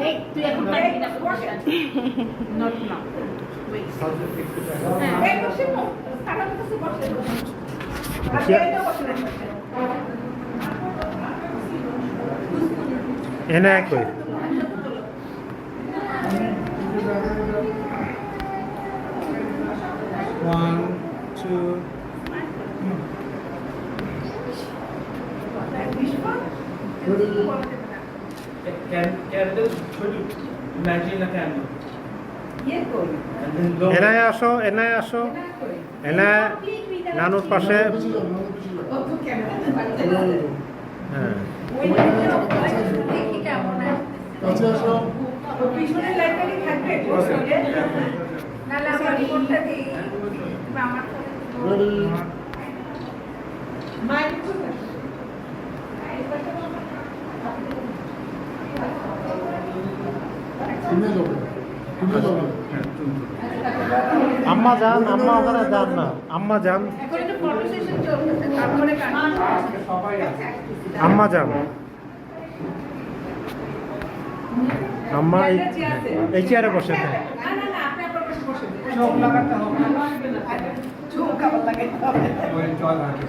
এই তুই এখন পারবি না নট নাও এই বসে না কাটা কাছে বসে এনে কই One, two. Candle should imagine a candle. এনায় আসো এনায় আসো এনায় নানুর পাশে হ্যাঁ কাছে আসো পিছনের লাইটটা থাকবে না না আমার রিপোর্টটা দিই আমার রেডি মাইক তুমি যাবে তুমি যাবে আম্মা যান আম্মা ওখানে যান না আম্মা যান এখন একটু ফটো সেশন চলতেছে তারপরে সবাই আছে আম্মা যান আম্মা এই চেয়ারে বসে না না না আপনি আপনার পাশে বসে চোখ লাগাতে হবে ঝুমকা কাবার লাগাইতে হবে ওই জল হাঁটে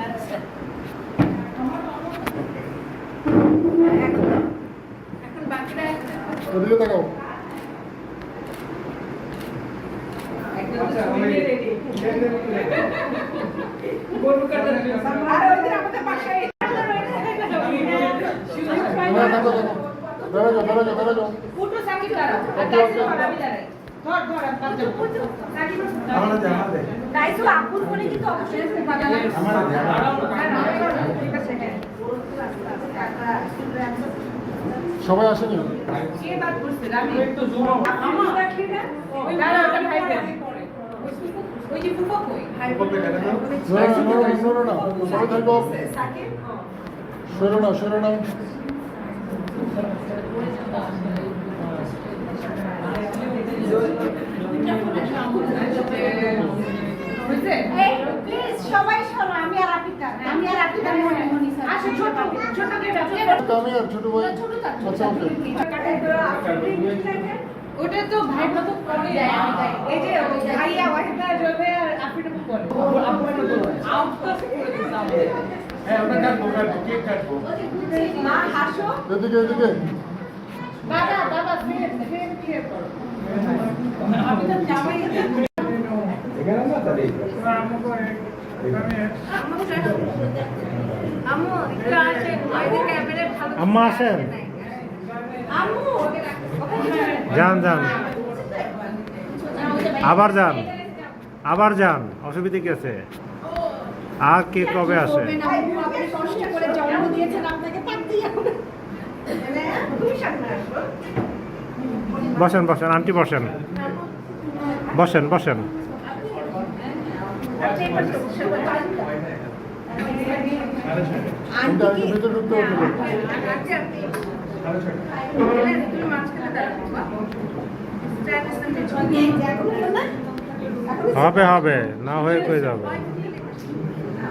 আচ্ছা এখন বাকিটা ওদিকে তাকাও আচ্ছা আমি গরু কাটা আর ওইদিন আমাদের পাশে দাঁড়া দাঁড়া দাঁড়া দাঁড়া দাঁড়া ফুটো সাকিব দাঁড়াও আর দাইসু আমি দাঁড়াই ধর ধর আমি সাকিব আমাদের দাইসু আপুর করে কিন্তু অবশ্যই খুব ভালো লাগে ঠিক আছে সবাই আসেনি সে বাত করছে আমি একটু জুম আমি দেখি না ওই না ওটা ভাই ওই যে ফুফা কই ভাই সরো না সবাই থাকো সাকিব সরো না বুঝছে এই প্লিজ সবাই শোনো আমি আর আপিতা মনে আসো ছোট ছোট আমি আর ছোট ভাই আচ্ছা ওকে ওটা তো ভাই কত পরে যায় এই যে ভাইয়া ওয়াহিদা যাবে আর আপিটা পরে আউট তো করে দিলাম হ্যাঁ ওটা কাটবো কেক কাটবো মা হাসো এদিকে দাদা ফের দিয়ে করো আমি তো যাবই এখানে না তাহলে আম্মু একটু আসেন ওই ক্যামেরা ভালো আম্মা আসেন আম্মু যান যান আবার যান অসুবিধা কি আছে আর কে কবে আসে আপনি কষ্ট করে জন্ম দিয়েছেন আপনাকে পারতেই হবে বসেন বসেন আন্টি বসেন বসেন বসেন কিন্তু আমি ভিতরে ঢুকতে হবে হবে হবে না হয়ে কই যাবে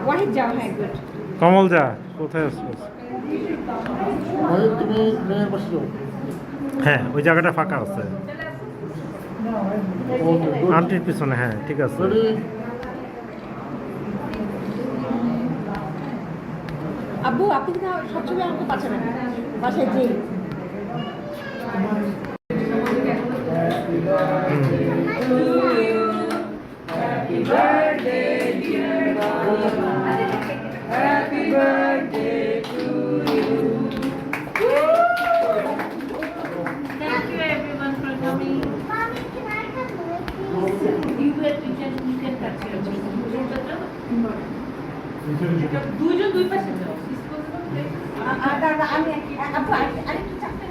ওয়াহিদ যাও হ্যাঁ গুড কমল যা কোথায় আসছিস ভাই তুমি মেয়ের পাশে যাও হ্যাঁ ওই জায়গাটা ফাঁকা আছে ওকে গুড আন্টির পিছনে হ্যাঁ ঠিক আছে রেডি আব্বু আপনি না সবসময় আমাকে পাঠাবেন বাসায় যেই Thank you everyone for coming. You can touch your দুইজন দুই পাশে যাও আমি আপু আরেকটু চাপতে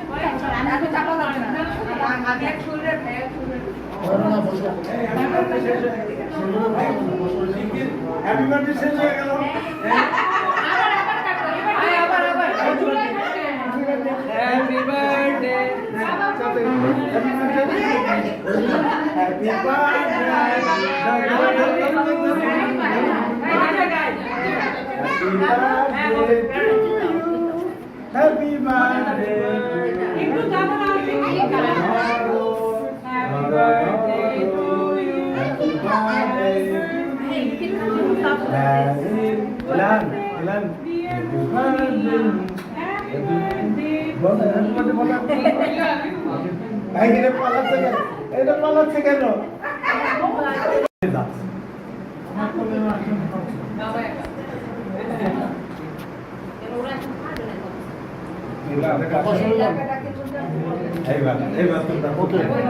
আমি চাপা লাগবে না আমি এক শরীরে না বসো হ্যাপি বার্থডে শেষ হয়ে গেল আবার হ্যাপি বার্থডে হ্যাপি বার্থডে একটু দাও না Ilan. এটা পালাচ্ছে কেন?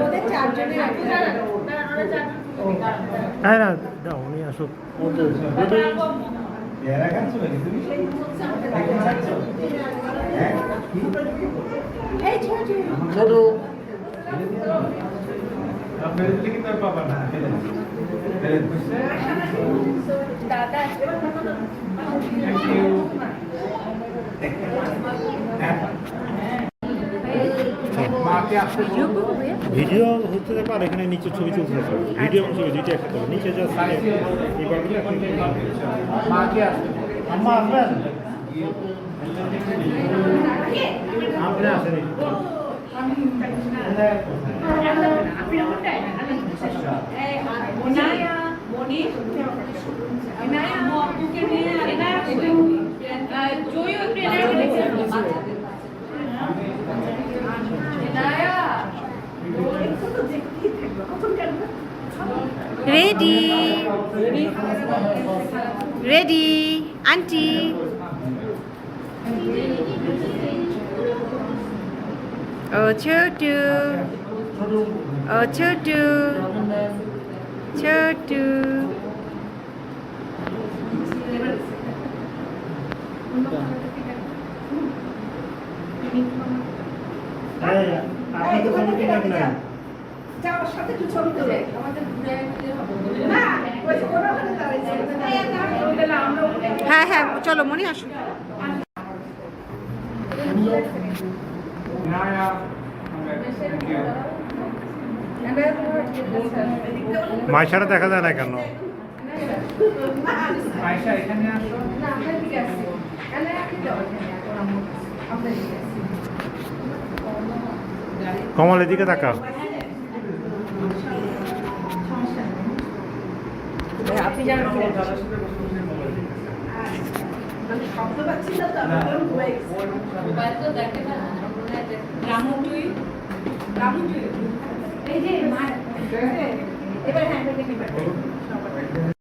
ওদের চারজনের আছে হ্যাঁ না দাও উনি আসুক। ওকে এরা খাচ্ছ নাকি তুমি? এখন খাচ্ছ? হ্যাঁ? কি? এই ছোট ছোট আপনার দিলে কিন্তু আর পাবা না। দাদা Thank you. মাকে আসতে ভিডিও হচ্ছে দেখো আর এখানে নিচে ছবি চলছে ভিডিও এবং ছবি দুইটা একসাথে হবে। নিচে জাস্ট এই বারগুলো এখন মাকে আসতে আম্মা আসবেন? আপনি আসেন Ready. Ready. Auntie. Oh, Chotu. Oh, Chotu. Chotu. আপনি তো ছবি কিনেন না যাওয়ার সাথে একটু ছবি তুলে আমাদের ঘুরে না ওই যে ওরা ওখানে দাঁড়িয়েছে আমরা হ্যাঁ হ্যাঁ চলো মনি আসো মায়ের সাথে দেখা যায় না কেন? আয়শা এখানে আসো। না আমরা ঠিক আছে এনে রাখি দাও আমরা ঠিক আছে কমল এদিকে তাকা। আপনি জানেন শব্দ পাচ্ছি না তো মোবাইল তো দেখে না রামু তুই এই যে মা এবার হ্যান্ডেল দেখে